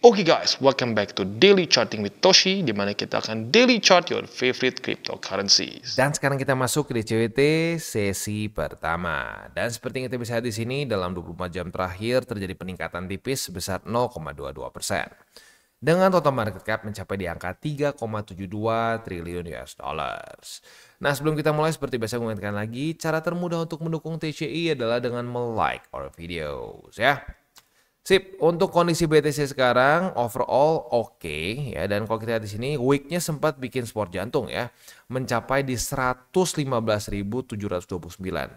Oke guys, welcome back to Daily Charting with Toshi, di mana kita akan daily chart your favorite cryptocurrencies. Dan sekarang kita masuk ke DCWT sesi pertama. Dan seperti yang kita bisa lihat di sini, dalam 24 jam terakhir terjadi peningkatan tipis sebesar 0,22%. Dengan total market cap mencapai di angka 3,72 triliun US dollars. Nah, sebelum kita mulai, seperti biasa gue ingatkan lagi, cara termudah untuk mendukung TCI adalah dengan like our videos ya. Sip, untuk kondisi BTC sekarang overall oke ya, dan kalau kita lihat di sini weeknya sempat bikin sport jantung ya, mencapai di 115.729.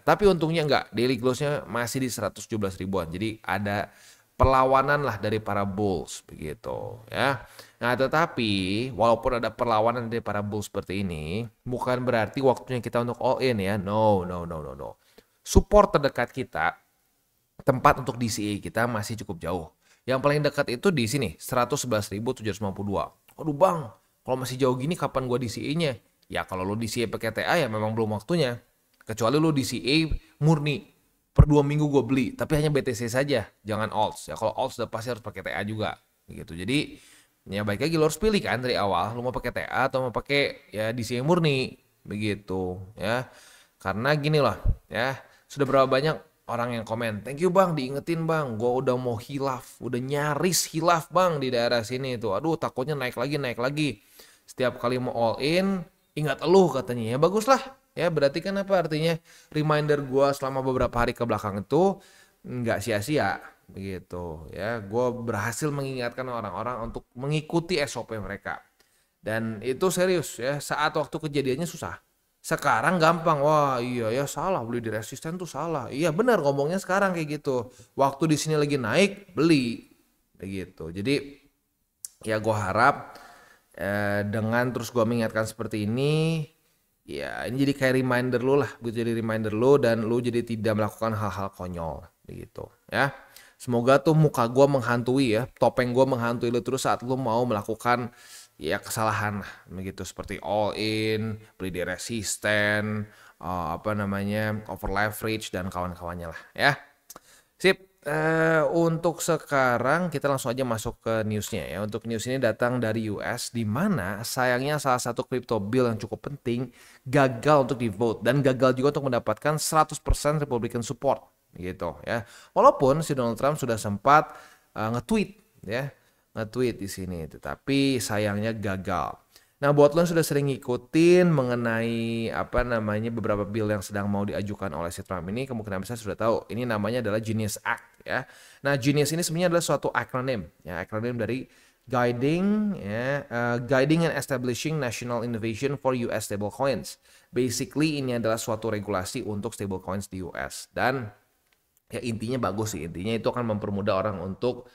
Tapi untungnya enggak, daily close-nya masih di 117 ribuan. Jadi ada perlawanan lah dari para bulls begitu ya. Nah, tetapi walaupun ada perlawanan dari para bulls seperti ini, bukan berarti waktunya kita untuk all in ya. No. Support terdekat kita, tempat untuk DCA kita masih cukup jauh. Yang paling dekat itu di sini 111.752. Aduh bang, kalau masih jauh gini kapan gua DCA-nya? Ya kalau lo DCA pakai TA ya memang belum waktunya. Kecuali lo DCA murni. Per 2 minggu gue beli, tapi hanya BTC saja, jangan alts. Ya kalau alts udah pasti harus pakai TA juga, gitu. Jadi ya baik lagi lo harus pilih kan dari awal, lo mau pakai TA atau mau pakai ya DCA murni, begitu ya. Karena gini loh, ya sudah berapa banyak orang yang komen, thank you bang, diingetin bang, gue udah mau hilaf, udah nyaris hilaf bang di daerah sini tuh. Aduh takutnya naik lagi. Setiap kali mau all in, ingat eluh katanya. Ya bagus lah. Ya berarti kan apa artinya reminder gue selama beberapa hari ke belakang itu nggak sia-sia begitu ya. Gue berhasil mengingatkan orang-orang untuk mengikuti SOP mereka. Dan itu serius ya, saat waktu kejadiannya susah. Sekarang gampang, wah iya ya salah beli di resisten tuh salah. Iya benar ngomongnya sekarang kayak gitu. Waktu di sini lagi naik beli begitu. Jadi ya gue harap dengan terus gue mengingatkan seperti ini, ya ini jadi kayak reminder lu lah, gue jadi reminder lu dan lu jadi tidak melakukan hal-hal konyol begitu ya. Semoga tuh muka gue menghantui ya, topeng gue menghantui lu terus saat lu mau melakukan ya kesalahan lah begitu, seperti all in, beli di resisten, over leverage dan kawan-kawannya lah ya. Sip. Untuk sekarang kita langsung aja masuk ke newsnya ya. Untuk news ini datang dari US, di mana sayangnya salah satu crypto bill yang cukup penting gagal untuk di vote dan gagal juga untuk mendapatkan 100% Republican support gitu ya. Walaupun si Donald Trump sudah sempat nge-tweet ya, nge-tweet di sini, tetapi sayangnya gagal. Nah, buat lo yang sudah sering ngikutin mengenai beberapa bill yang sedang mau diajukan oleh si Trump ini, kemungkinan besar sudah tahu. Ini namanya adalah Genius Act ya. Nah, Genius ini sebenarnya adalah suatu akronim ya, akronim dari Guiding and Establishing National Innovation for US Stablecoins. Basically ini adalah suatu regulasi untuk stablecoins di US, dan ya intinya bagus sih. Intinya itu akan mempermudah orang untuk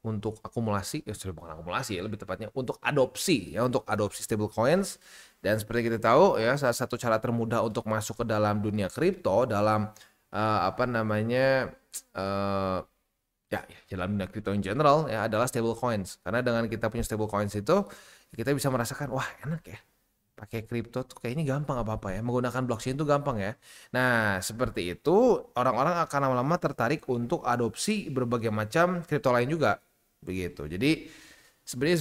untuk akumulasi, ya sudah bukan akumulasi ya, lebih tepatnya untuk adopsi stablecoins. Dan seperti kita tahu ya, salah satu cara termudah untuk masuk ke dalam dunia kripto dalam dalam dunia kripto in general ya adalah stablecoins. Karena dengan kita punya stablecoins itu kita bisa merasakan wah enak ya, pakai kripto tuh kayaknya gampang apa-apa ya, menggunakan blockchain tuh gampang ya. Nah, seperti itu orang-orang akan lama-lama tertarik untuk adopsi berbagai macam kripto lain juga. Begitu. Jadi sebenarnya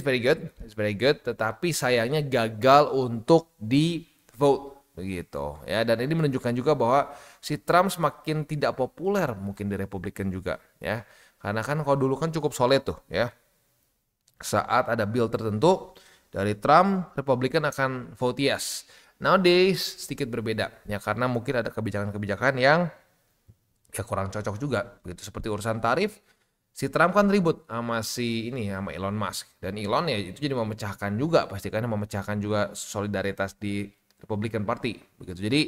it's very good, tetapi sayangnya gagal untuk di vote begitu ya. Dan ini menunjukkan juga bahwa si Trump semakin tidak populer mungkin di Republikan juga ya. Karena kan kalau dulu kan cukup solid tuh ya. Saat ada bill tertentu dari Trump, Republikan akan vote yes. Nowadays sedikit berbeda ya, karena mungkin ada kebijakan-kebijakan yang ya kurang cocok juga gitu. Seperti urusan tarif, si Trump kan ribut sama sama Elon Musk, dan Elon ya itu jadi memecahkan juga, pastikan memecahkan juga solidaritas di Republican Party begitu. Jadi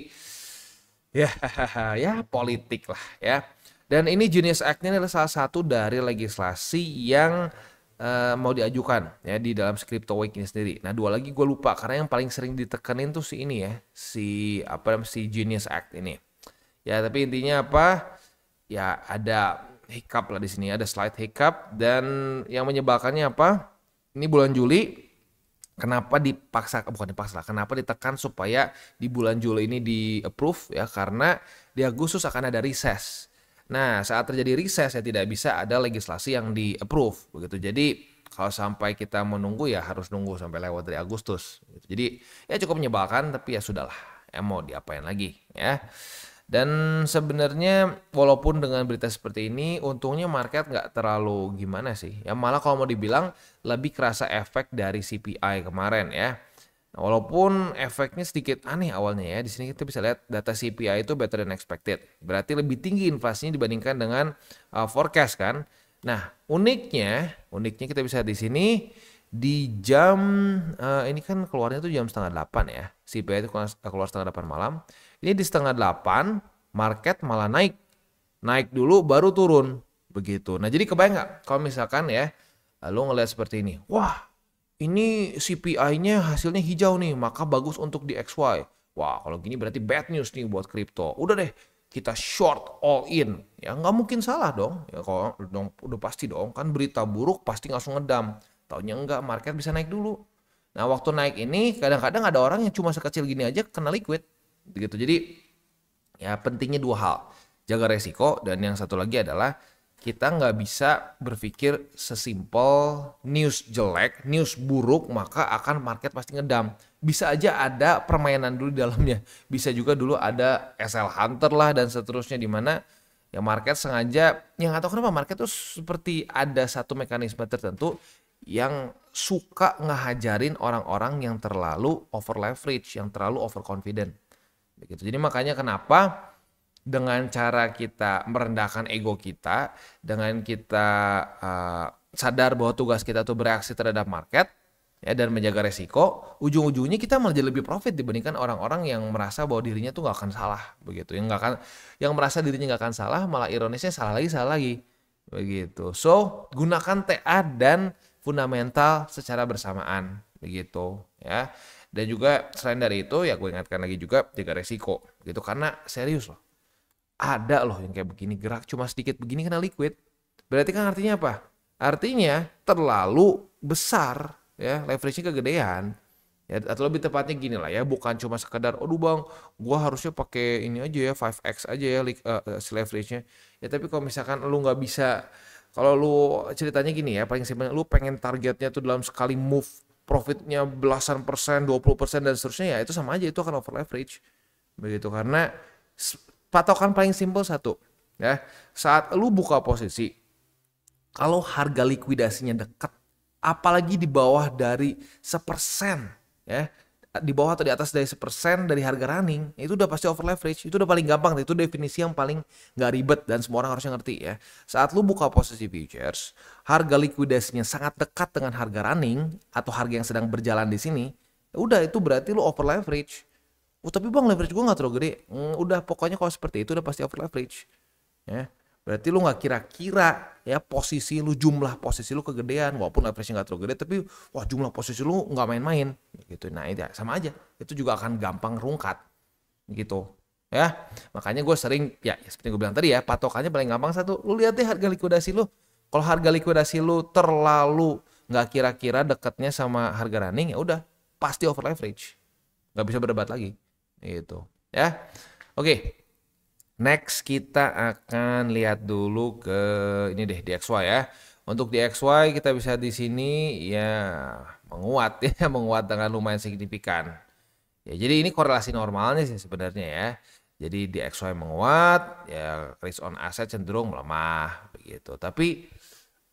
ya politik lah ya. Dan ini Genius Act ini adalah salah satu dari legislasi yang mau diajukan ya di dalam Crypto Week ini sendiri. Nah, dua lagi gue lupa karena yang paling sering ditekanin tuh si Genius Act ini. Ya, tapi intinya apa? Ya ada hiccup lah di sini, ada slight hiccup, dan yang menyebalkannya apa? Ini bulan Juli, kenapa kenapa ditekan supaya di bulan Juli ini di approve ya, karena di Agustus akan ada recess. Nah, saat terjadi recess ya tidak bisa ada legislasi yang di-approve begitu. Jadi kalau sampai kita menunggu ya harus nunggu sampai lewat dari Agustus gitu. Jadi ya cukup menyebalkan tapi ya sudahlah. Ya mau diapain lagi ya. Dan sebenarnya walaupun dengan berita seperti ini untungnya market nggak terlalu gimana sih. Ya malah kalau mau dibilang lebih kerasa efek dari CPI kemarin ya. Nah, walaupun efeknya sedikit aneh awalnya ya, di sini kita bisa lihat data CPI itu better than expected. Berarti lebih tinggi inflasinya dibandingkan dengan forecast kan. Nah, uniknya kita bisa lihat di sini di jam ini kan keluarnya tuh jam setengah 8 ya. CPI itu keluar setengah 8 malam. Ini di setengah 8 market malah naik. Naik dulu baru turun begitu. Nah, jadi kebayang nggak kalau misalkan ya lo ngelihat seperti ini. Wah, ini CPI-nya hasilnya hijau nih, maka bagus untuk di XY. Wah, kalau gini berarti bad news nih buat kripto. Udah deh, kita short all in. Ya nggak mungkin salah dong. Ya kalau dong, udah pasti dong. Kan berita buruk pasti langsung ngedam. Taunya enggak, market bisa naik dulu. Nah, waktu naik ini kadang-kadang ada orang yang cuma sekecil gini aja kena liquid. Begitu. Jadi ya pentingnya dua hal. Jaga resiko dan yang satu lagi adalah kita nggak bisa berpikir sesimpel news jelek, news buruk, maka akan market pasti ngedam. Bisa aja ada permainan dulu di dalamnya. Bisa juga dulu ada SL Hunter lah dan seterusnya di mana ya market sengaja, yang nggak tahu kenapa market tuh seperti ada satu mekanisme tertentu yang suka ngehajarin orang-orang yang terlalu over leverage, yang terlalu overconfident. Begitu. Jadi makanya kenapa dengan cara kita merendahkan ego kita, dengan kita sadar bahwa tugas kita tuh bereaksi terhadap market ya dan menjaga resiko, ujung-ujungnya kita malah jadi lebih profit dibandingkan orang-orang yang merasa bahwa dirinya tuh nggak akan salah begitu. Yang merasa dirinya nggak akan salah, malah ironisnya salah lagi begitu. So gunakan TA dan fundamental secara bersamaan begitu ya. Dan juga selain dari itu ya gue ingatkan lagi juga jaga resiko gitu karena serius loh. Ada loh yang kayak begini gerak cuma sedikit begini kena liquid. Berarti kan artinya apa? Artinya terlalu besar ya, leverage-nya kegedean. Ya, atau lebih tepatnya gini lah ya, bukan cuma sekedar aduh bang, gua harusnya pakai ini aja ya 5x aja ya leverage-nya. Ya tapi kalau misalkan lu nggak bisa, kalau lu ceritanya gini ya, paling simpel lu pengen targetnya tuh dalam sekali move profitnya belasan persen, 20% dan seterusnya ya itu sama aja itu akan over leverage. Begitu karena patokan paling simpel satu ya, saat lu buka posisi kalau harga likuidasinya dekat apalagi di bawah dari 1% ya, di bawah atau di atas dari 1% dari harga running itu udah pasti over leverage. Itu udah paling gampang, itu definisi yang paling nggak ribet dan semua orang harusnya ngerti ya. Saat lu buka posisi futures harga likuidasinya sangat dekat dengan harga running atau harga yang sedang berjalan di sini, ya udah itu berarti lu over leverage. Oh tapi bang leverage gue gak terlalu gede. Udah pokoknya kalau seperti itu udah pasti over leverage. Ya. Berarti lu gak kira-kira ya posisi lu, jumlah posisi lu kegedean. Walaupun leverage-nya gak terlalu gede tapi wah jumlah posisi lu gak main-main. Gitu. Nah itu sama aja. Itu juga akan gampang rungkat. Gitu. Ya. Makanya gue sering ya seperti gue bilang tadi ya, patokannya paling gampang satu. Lu lihat deh harga likuidasi lu. Kalau harga likuidasi lu terlalu gak kira-kira dekatnya sama harga running ya udah pasti over leverage. Gak bisa berdebat lagi. Gitu ya. Oke. Next kita akan lihat dulu ke ini deh DXY ya. Untuk DXY kita bisa di sini ya menguat ya, menguat dengan lumayan signifikan. Ya, jadi ini korelasi normalnya sih sebenarnya ya. Jadi DXY menguat, ya risk on asset cenderung melemah begitu. Tapi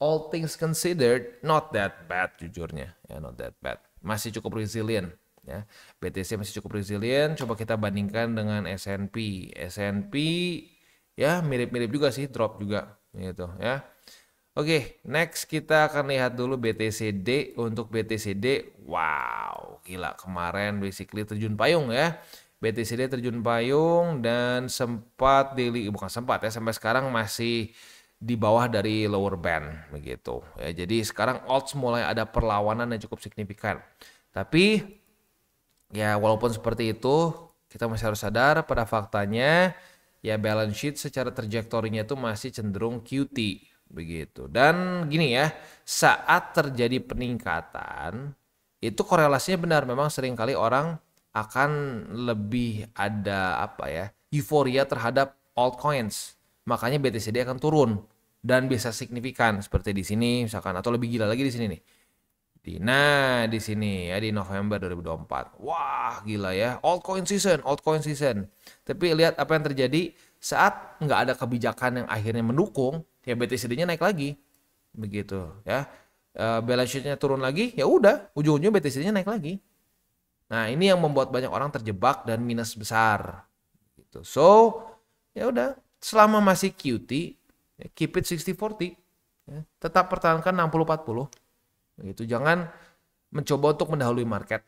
all things considered not that bad jujurnya, ya not that bad. Masih cukup resilient. Ya, BTC masih cukup resilient. Coba kita bandingkan dengan S&P. S&P ya mirip-mirip juga sih, drop juga gitu ya. Oke, next kita akan lihat dulu BTCD. Untuk BTCD, wow, gila kemarin basically terjun payung ya. BTCD terjun payung dan sempat bukan sempat ya, sampai sekarang masih di bawah dari lower band begitu ya. Jadi sekarang odds mulai ada perlawanan yang cukup signifikan. Tapi ya walaupun seperti itu kita masih harus sadar pada faktanya ya balance sheet secara trajektorinya itu masih cenderung QT begitu. Dan gini ya, saat terjadi peningkatan itu korelasinya benar, memang seringkali orang akan lebih ada apa ya, euforia terhadap altcoins. makanya BTCD akan turun dan bisa signifikan seperti di sini misalkan, atau lebih gila lagi di sini nih. Nah, di sini ya di November 2024. Wah, gila ya. Altcoin season, altcoin season. Tapi lihat apa yang terjadi saat nggak ada kebijakan yang akhirnya mendukung, ya BTCD-nya naik lagi. Begitu ya. Balance sheet-nya turun lagi, ya udah, ujung-ujungnya BTCD-nya naik lagi. Nah, ini yang membuat banyak orang terjebak dan minus besar. Gitu. So, ya udah, selama masih QT, ya keep it 60-40. Ya. Tetap pertahankan 60-40. Gitu. Jangan mencoba untuk mendahului market.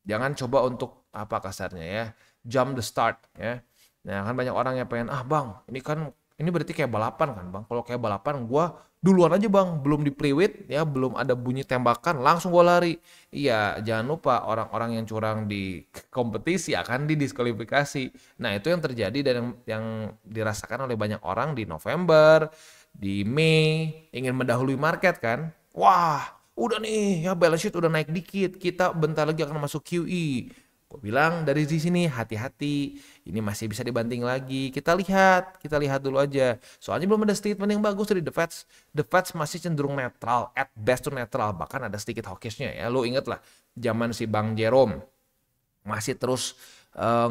Jangan coba untuk apa kasarnya ya, jump the start ya. Nah, kan banyak orang yang pengen, bang, ini berarti kayak balapan kan bang. Kalau kayak balapan gua duluan aja bang, belum di play with ya, belum ada bunyi tembakan, langsung gua lari. Iya, jangan lupa orang-orang yang curang di kompetisi akan didiskualifikasi. Nah, itu yang terjadi dan yang dirasakan oleh banyak orang di November, di Mei, ingin mendahului market kan. Wah, udah nih ya, balance sheet udah naik dikit, kita bentar lagi akan masuk QE. Gue bilang dari di sini hati-hati, ini masih bisa dibanting lagi. Kita lihat dulu aja. Soalnya belum ada statement yang bagus dari The Fed. The Fed masih cenderung netral, at best to netral, bahkan ada sedikit hawkishnya ya. Lo inget lah, zaman si Bang Jerome masih terus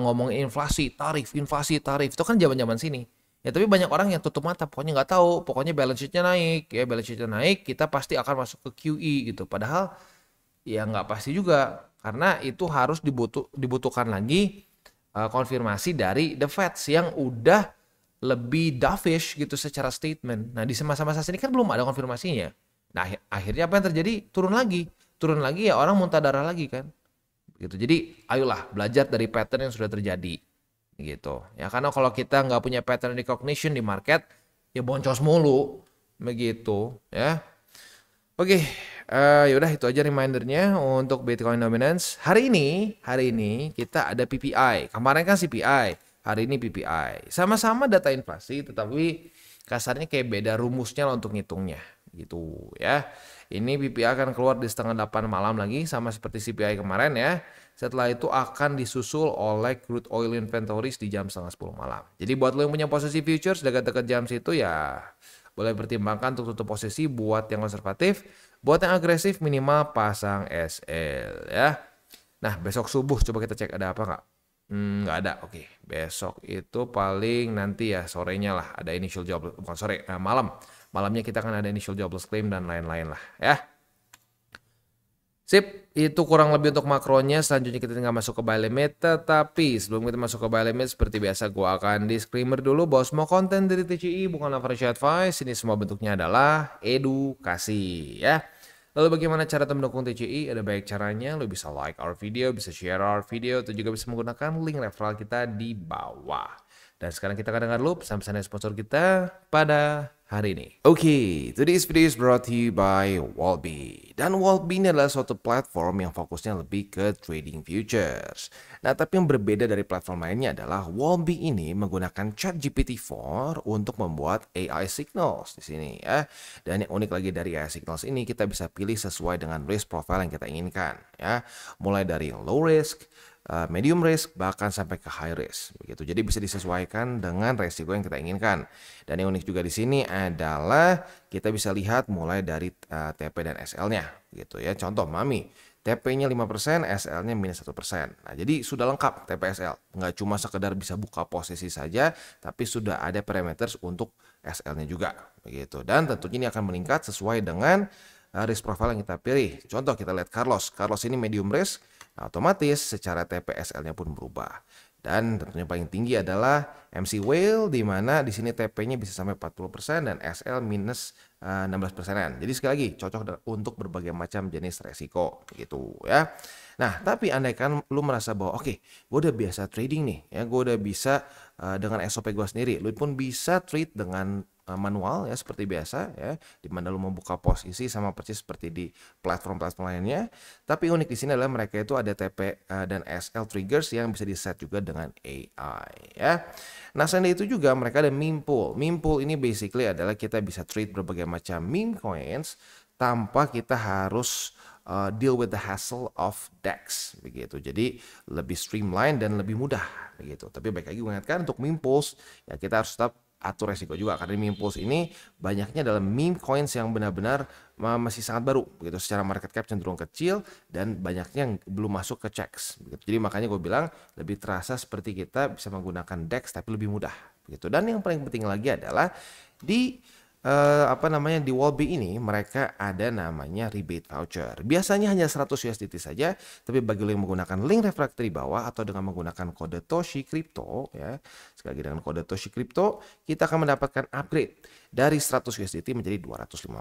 ngomongin inflasi, tarif, itu kan zaman-zaman sini. Ya tapi banyak orang yang tutup mata, pokoknya nggak tahu, pokoknya balance sheet-nya naik, ya balance sheet-nya naik, kita pasti akan masuk ke QE gitu. Padahal ya nggak pasti juga, karena itu harus dibutuhkan lagi konfirmasi dari The Fed yang udah lebih dovish gitu secara statement. Nah di masa-masa sini kan belum ada konfirmasinya. Nah akhirnya apa yang terjadi? Turun lagi ya, orang muntah darah lagi kan. Gitu. Jadi ayolah belajar dari pattern yang sudah terjadi. Gitu ya, karena kalau kita nggak punya pattern recognition di market ya boncos mulu begitu ya. Oke, yaudah itu aja remindernya untuk Bitcoin Dominance. Hari ini kita ada PPI. Kemarin kan CPI, hari ini PPI. Sama-sama data inflasi, tetapi kasarnya kayak beda rumusnya lah untuk ngitungnya gitu ya. Ini PPI akan keluar di setengah 8 malam lagi, sama seperti CPI kemarin ya. Setelah itu akan disusul oleh crude oil inventories di jam setengah 10 malam. Jadi buat lo yang punya posisi futures dekat-dekat jam situ ya boleh pertimbangkan untuk tutup posisi. Buat yang konservatif, buat yang agresif minimal pasang SL ya. Nah besok subuh coba kita cek ada apa nggak? Nggak ada. Oke, besok itu paling nanti ya sorenya lah ada initial jobless, bukan sore, malamnya kita akan ada initial jobless claim dan lain-lain lah ya. Sip, itu kurang lebih untuk makronya. Selanjutnya kita tinggal masuk ke buy limit. Tetapi sebelum kita masuk ke buy limit, seperti biasa gue akan disclaimer dulu bahwa semua konten dari TCI bukanlah financial advice. Ini semua bentuknya adalah edukasi ya. Lalu bagaimana cara mendukung TCI? Ada banyak caranya. Lo bisa like our video, bisa share our video, atau juga bisa menggunakan link referral kita di bawah. Dan sekarang kita akan dengar dulu pesan-pesan dari sponsor kita pada hari ini. Oke, today's video is brought to you by Wallbe. Dan Wallbe ini adalah suatu platform yang fokusnya lebih ke trading futures. Nah, tapi yang berbeda dari platform lainnya adalah Wallbe ini menggunakan ChatGPT-4 untuk membuat AI signals di sini ya. Dan yang unik lagi dari AI signals ini, kita bisa pilih sesuai dengan risk profile yang kita inginkan ya. Mulai dari low risk, medium risk, bahkan sampai ke high risk begitu. Jadi bisa disesuaikan dengan resiko yang kita inginkan. Dan yang unik juga di sini adalah kita bisa lihat mulai dari TP dan SL-nya gitu ya. Contoh Mami, TP-nya 5%, SL-nya minus 1%. Nah, jadi sudah lengkap TP SL. Nggak cuma sekedar bisa buka posisi saja, tapi sudah ada parameters untuk SL-nya juga begitu. Dan tentunya ini akan meningkat sesuai dengan risk profile yang kita pilih. Contoh kita lihat Carlos. Carlos ini medium risk. Nah, otomatis secara TPSL-nya pun berubah. Dan tentunya paling tinggi adalah MC Whale, di mana di sini TP-nya bisa sampai 40% dan SL minus 16%. Jadi sekali lagi cocok untuk berbagai macam jenis resiko gitu ya. Nah, tapi andaikan lu merasa bahwa oke, gue udah biasa trading nih ya, gue udah bisa dengan SOP gue sendiri, lu pun bisa trade dengan manual ya seperti biasa ya, di mana lu membuka posisi sama persis seperti di platform-platform lainnya. Tapi unik di sini adalah mereka itu ada TP dan SL triggers yang bisa di set juga dengan AI ya. Nah, selain itu juga mereka ada meme pool. Meme pool ini basically adalah kita bisa trade berbagai macam meme coins tanpa kita harus deal with the hassle of DEX begitu. Jadi lebih streamline dan lebih mudah begitu. Tapi baik lagi gue ingatkan untuk meme pools ya kita harus tetap atur resiko juga karena meme pools ini banyaknya dalam meme coins yang benar-benar masih sangat baru begitu, secara market cap cenderung kecil dan banyaknya yang belum masuk ke checks begitu. Jadi makanya gue bilang lebih terasa seperti kita bisa menggunakan DEX tapi lebih mudah begitu. Dan yang paling penting lagi adalah di di Wallbe ini mereka ada namanya rebate voucher. Biasanya hanya 100 USDT saja, tapi bagi lo yang menggunakan link refraktor di bawah atau dengan menggunakan kode Toshi Crypto ya. Sekali lagi dengan kode Toshi Crypto, kita akan mendapatkan upgrade dari 100 USDT menjadi 250.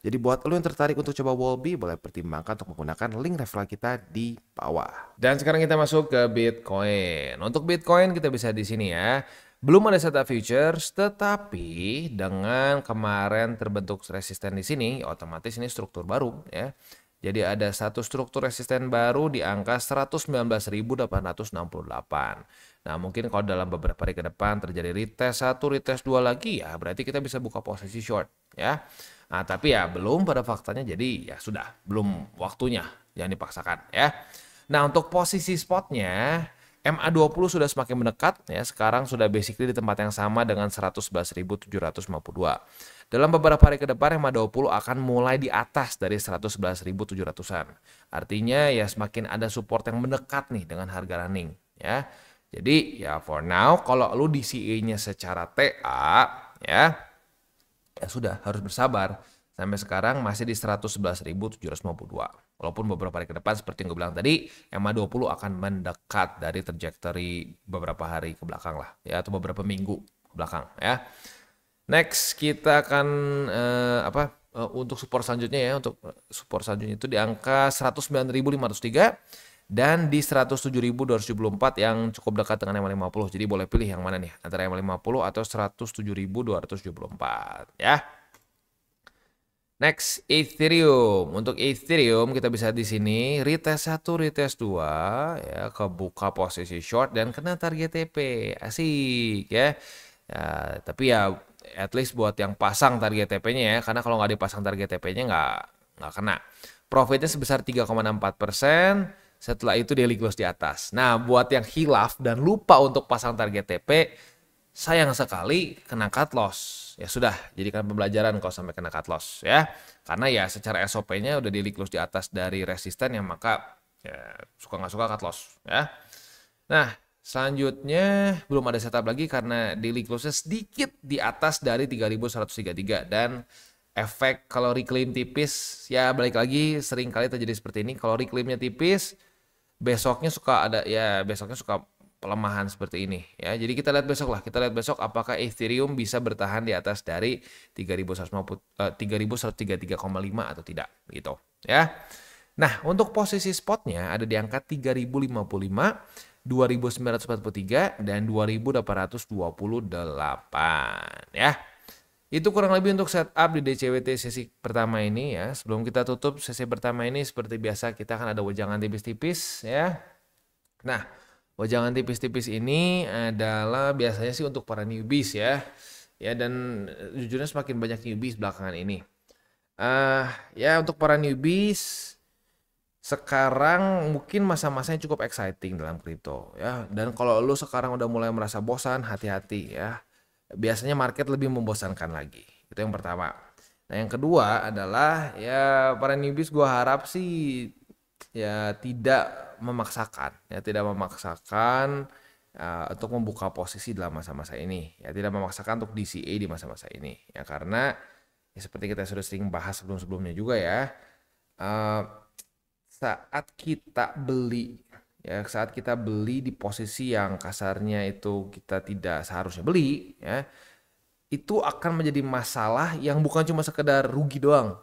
Jadi buat lo yang tertarik untuk coba Wallbe, boleh pertimbangkan untuk menggunakan link referral kita di bawah. Dan sekarang kita masuk ke Bitcoin. Untuk Bitcoin kita bisa di sini ya. Belum ada setup futures, tetapi dengan kemarin terbentuk resisten di sini, otomatis ini struktur baru ya. Jadi ada satu struktur resisten baru di angka 119.868. Nah mungkin kalau dalam beberapa hari ke depan terjadi retest 1, retest 2 lagi ya berarti kita bisa buka posisi short ya. Nah tapi ya belum pada faktanya, jadi ya sudah, belum waktunya, jangan dipaksakan ya. Nah untuk posisi spotnya, MA20 sudah semakin mendekat ya, sekarang sudah basically di tempat yang sama dengan 111.752. Dalam beberapa hari ke depan MA20 akan mulai di atas dari 111.700-an. Artinya ya semakin ada support yang mendekat nih dengan harga running ya. Jadi ya for now kalau lu DCA-nya secara TA ya sudah harus bersabar. Sampai sekarang masih di 111.752. Walaupun beberapa hari ke depan seperti yang gue bilang tadi, MA20 akan mendekat dari trajectory beberapa hari ke belakang lah ya, atau beberapa minggu ke belakang ya. Next kita akan untuk support selanjutnya ya, untuk support selanjutnya itu di angka 109.503 dan di 107.274 yang cukup dekat dengan MA50. Jadi boleh pilih yang mana nih, antara MA50 atau 107.274 ya. Next, Ethereum. Untuk Ethereum kita bisa di sini retest 1, retest 2 ya, kebuka posisi short dan kena target TP. Asik ya. Ya, tapi ya at least buat yang pasang target TP-nya ya, karena kalau nggak dipasang target TP-nya nggak kena. Profitnya sebesar 3,64%. Setelah itu daily close di atas. Nah, buat yang hilaf dan lupa untuk pasang target TP, sayang sekali kena cut loss. Ya sudah, jadikan pembelajaran kalau sampai kena cut loss ya. Karena ya secara SOP-nya udah daily close di atas dari resisten yang maka ya suka nggak suka cut loss ya. Nah, selanjutnya belum ada setup lagi karena daily close-nya sedikit di atas dari 3.133 dan efek kalau reclaim tipis ya balik lagi sering kali terjadi seperti ini. Kalau reclaimnya tipis, besoknya suka pelemahan seperti ini ya. Jadi kita lihat besok lah. Kita lihat besok apakah Ethereum bisa bertahan di atas dari 3.133,5 atau tidak gitu ya. Nah, untuk posisi spotnya ada di angka 3.055, 2.943 dan 2.828 ya. Itu kurang lebih untuk setup di DCWT sesi pertama ini ya. Sebelum kita tutup sesi pertama ini seperti biasa kita akan ada wejangan tipis-tipis ya. Nah, wejangan tipis-tipis ini adalah biasanya sih untuk para newbies ya. Ya dan jujurnya semakin banyak newbies belakangan ini. Ya untuk para newbies sekarang mungkin masa-masanya cukup exciting dalam kripto ya. Dan kalau lo sekarang udah mulai merasa bosan, hati-hati ya. Biasanya market lebih membosankan lagi. Itu yang pertama. Nah, yang kedua adalah ya para newbies gue harap sih ya tidak memaksakan untuk membuka posisi dalam masa-masa ini ya, tidak memaksakan untuk DCA di masa-masa ini ya, karena ya seperti kita sudah sering bahas sebelum-sebelumnya juga ya, saat kita beli di posisi yang kasarnya itu kita tidak seharusnya beli ya, itu akan menjadi masalah yang bukan cuma sekedar rugi doang.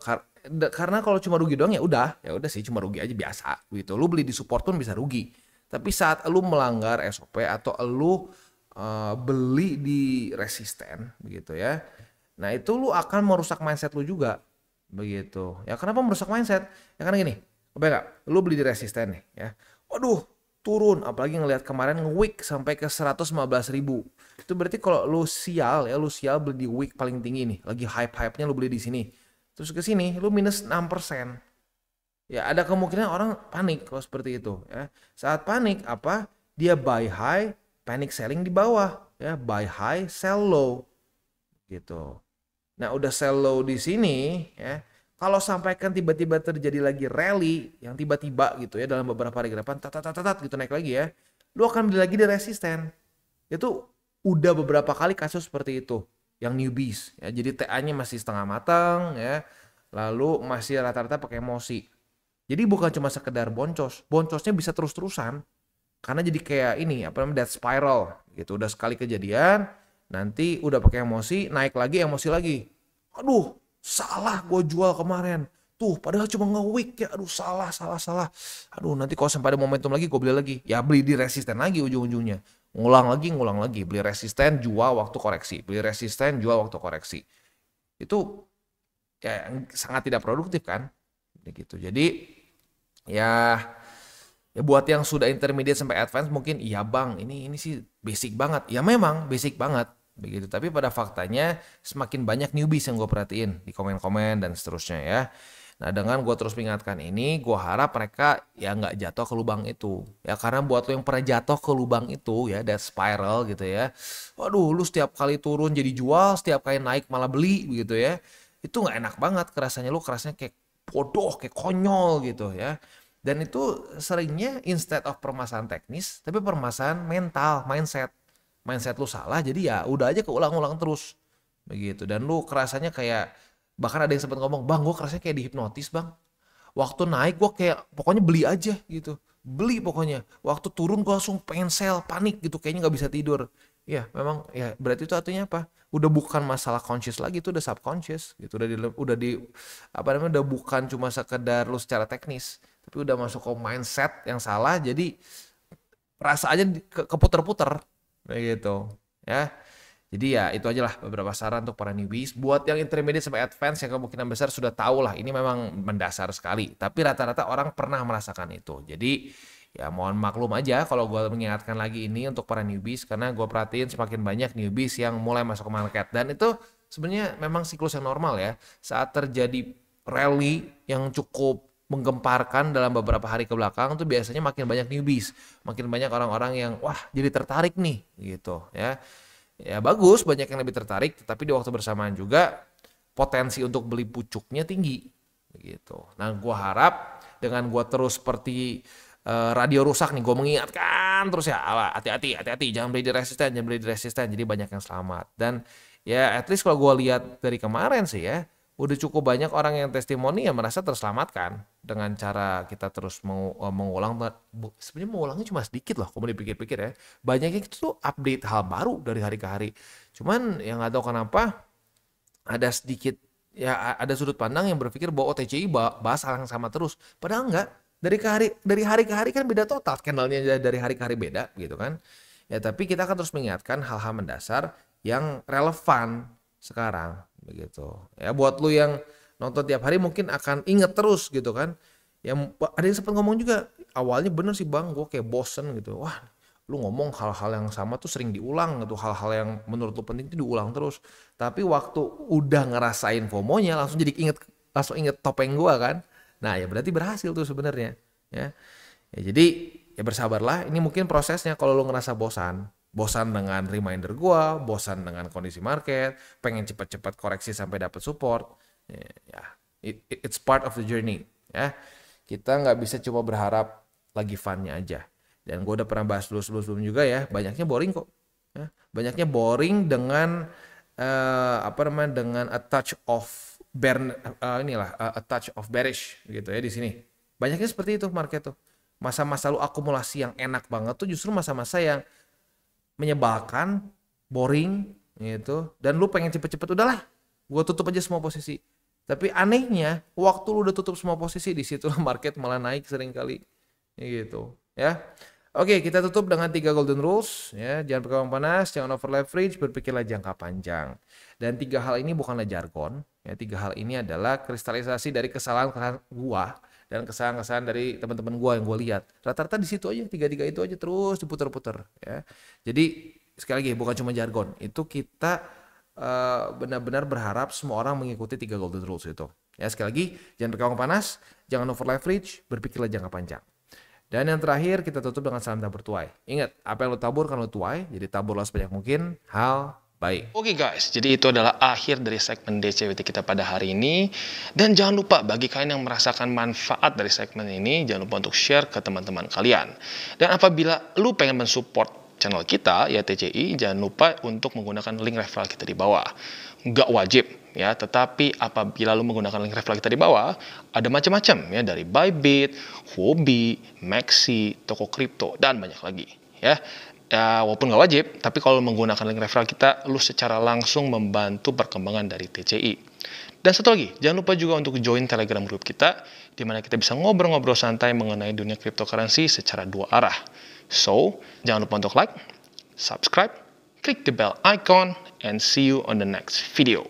Karena kalau cuma rugi doang ya udah sih cuma rugi aja biasa gitu. Lu beli di support pun bisa rugi. Tapi saat lu melanggar SOP atau lu beli di resisten begitu ya. Nah, itu lu akan merusak mindset lu juga begitu. Ya kenapa merusak mindset? Ya karena gini, kebayang gak? Lu beli di resisten nih ya. Waduh, turun, apalagi ngelihat kemarin nge-week sampai ke 115.000. Itu berarti kalau lu sial beli di week paling tinggi nih, lagi hype-hype-nya lu beli di sini. Terus ke sini lu minus 6%. Ya ada kemungkinan orang panik kalau seperti itu ya. Saat panik apa? Dia buy high, panic selling di bawah ya, buy high, sell low. gitu. Nah, udah sell low di sini ya. Kalau sampaikan tiba-tiba terjadi lagi rally yang tiba-tiba gitu ya dalam beberapa hari ke depan tat gitu naik lagi ya. Lu akan beli lagi di resisten. Itu udah beberapa kali kasus seperti itu yang newbies ya. Jadi TA-nya masih setengah matang ya. Lalu masih rata-rata pakai emosi. Jadi bukan cuma sekedar boncos. Boncosnya bisa terus-terusan. Karena jadi kayak ini apa namanya death spiral gitu. Udah sekali kejadian, nanti udah pakai emosi, naik lagi emosi lagi. Aduh, salah gue jual kemarin. Tuh, padahal cuma nge-week ya. Aduh, salah. Aduh, nanti kalau sampai ada momentum lagi gue beli lagi. Ya beli di resisten lagi ujung-ujungnya. Ngulang lagi. Beli resisten, jual waktu koreksi. Beli resisten, jual waktu koreksi. Itu ya sangat tidak produktif kan? Gitu. Jadi ya buat yang sudah intermediate sampai advance mungkin iya bang ini sih basic banget. Ya memang basic banget begitu. Tapi pada faktanya semakin banyak newbies yang gue perhatiin di komen-komen dan seterusnya ya. Nah dengan gue terus mengingatkan ini, gue harap mereka ya nggak jatuh ke lubang itu. Ya karena buat lo yang pernah jatuh ke lubang itu ya, that spiral gitu ya. Waduh, lu setiap kali turun jadi jual, setiap kali naik malah beli begitu ya. Itu nggak enak banget kerasanya, lu kerasnya kayak bodoh, kayak konyol gitu ya. Dan itu seringnya instead of permasalahan teknis, tapi permasalahan mental, mindset. Mindset lu salah, jadi ya udah aja keulang-ulang terus. Begitu. Dan lu kerasanya kayak, bahkan ada yang sempat ngomong, bang gue kerasanya kayak dihipnotis bang. Waktu naik gue kayak, pokoknya beli aja gitu. Beli pokoknya. Waktu turun gue langsung pengen sell, panik gitu, kayaknya gak bisa tidur. Ya memang, ya berarti itu artinya apa? Udah bukan masalah conscious lagi, itu udah subconscious gitu. Apa namanya, udah bukan cuma sekedar lu secara teknis, tapi udah masuk ke mindset yang salah, jadi rasa aja keputer-puter begitu ya. Jadi ya itu aja lah beberapa saran untuk para newbies. Buat yang intermediate sampai advance yang kemungkinan besar sudah tahu lah ini memang mendasar sekali, tapi rata-rata orang pernah merasakan itu. Jadi ya mohon maklum aja kalau gue mengingatkan lagi ini untuk para newbies, karena gue perhatiin semakin banyak newbies yang mulai masuk ke market, dan itu sebenarnya memang siklus yang normal ya. Saat terjadi rally yang cukup menggemparkan dalam beberapa hari ke belakang tuh biasanya makin banyak newbies, makin banyak orang-orang yang wah jadi tertarik nih gitu ya. Ya bagus, banyak yang lebih tertarik, tapi di waktu bersamaan juga potensi untuk beli pucuknya tinggi gitu. Nah, gua harap dengan gua terus seperti radio rusak nih, gue mengingatkan terus ya, hati-hati, jangan beli di resisten, jadi banyak yang selamat. Dan ya at least kalau gue lihat dari kemarin sih ya, udah cukup banyak orang yang testimoni yang merasa terselamatkan dengan cara kita terus mengulang. Sebenarnya mengulangnya cuma sedikit loh, kalau dipikir-pikir ya. Banyaknya itu tuh update hal baru dari hari ke hari. Cuman yang nggak tahu kenapa ada sedikit ya, ada sudut pandang yang berpikir bahwa OTCI bahas hal yang sama terus. Padahal enggak. Dari hari ke hari kan beda total. Skandalnya dari hari ke hari beda gitu kan. Ya tapi kita akan terus mengingatkan hal-hal mendasar yang relevan sekarang begitu. Ya buat lu yang nonton tiap hari mungkin akan inget terus gitu kan. Yang ada yang sempat ngomong juga, awalnya bener sih bang, gue kayak bosen gitu. Wah, lu ngomong hal-hal yang sama tuh sering diulang gitu, hal-hal yang menurut lu penting itu diulang terus. Tapi waktu udah ngerasain FOMO-nya langsung inget topeng gua kan. Nah, ya berarti berhasil tuh sebenarnya ya. Ya jadi ya bersabarlah, ini mungkin prosesnya. Kalau lu ngerasa bosan dengan reminder gua, bosan dengan kondisi market, pengen cepat-cepat koreksi sampai dapat support, ya it's part of the journey ya. Kita nggak bisa cuma berharap lagi funnya aja. Dan gue udah pernah bahas dulu sebelum juga ya, banyaknya boring kok. Ya. Banyaknya boring dengan dengan a touch of a touch of bearish gitu ya di sini. Banyaknya seperti itu market tuh. Masa-masa lu akumulasi yang enak banget tuh justru masa-masa yang menyebalkan, boring gitu. Dan lu pengen cepet-cepet udahlah, gue tutup aja semua posisi. Tapi anehnya, waktu lu udah tutup semua posisi, di situ market malah naik sering kali. Gitu, ya. Oke, kita tutup dengan 3 golden rules, ya. Jangan berkembang panas, jangan over leverage, berpikirlah jangka panjang. Dan 3 hal ini bukanlah jargon, ya. 3 hal ini adalah kristalisasi dari kesalahan gua dan kesalahan-kesalahan dari teman-teman gua yang gua lihat. Rata-rata di situ aja, 3 itu aja terus diputar-putar, ya. Jadi sekali lagi bukan cuma jargon, itu kita benar-benar berharap semua orang mengikuti 3 golden rules itu. Ya sekali lagi, jangan berkembang panas, jangan over leverage, berpikirlah jangka panjang. Dan yang terakhir kita tutup dengan salam tabur tuai. Ingat, apa yang lo tabur kan lo tuai, jadi taburlah sebanyak mungkin hal Baik. Oke guys, jadi itu adalah akhir dari segmen DCWT kita pada hari ini. Dan jangan lupa bagi kalian yang merasakan manfaat dari segmen ini, jangan lupa untuk share ke teman-teman kalian. Dan apabila lu pengen mensupport channel kita, ya TCI, jangan lupa untuk menggunakan link referral kita di bawah. Nggak wajib, ya, tetapi apabila lu menggunakan link referral kita di bawah, ada macam-macam, ya, dari Bybit, Huobi, Maxi, toko kripto, dan banyak lagi, ya. Ya, walaupun nggak wajib, tapi kalau menggunakan link referral kita, lu secara langsung membantu perkembangan dari TCI. Dan satu lagi, jangan lupa juga untuk join Telegram group kita, di mana kita bisa ngobrol-ngobrol santai mengenai dunia cryptocurrency secara dua arah. So, jangan lupa untuk like, subscribe, klik the bell icon, and see you on the next video.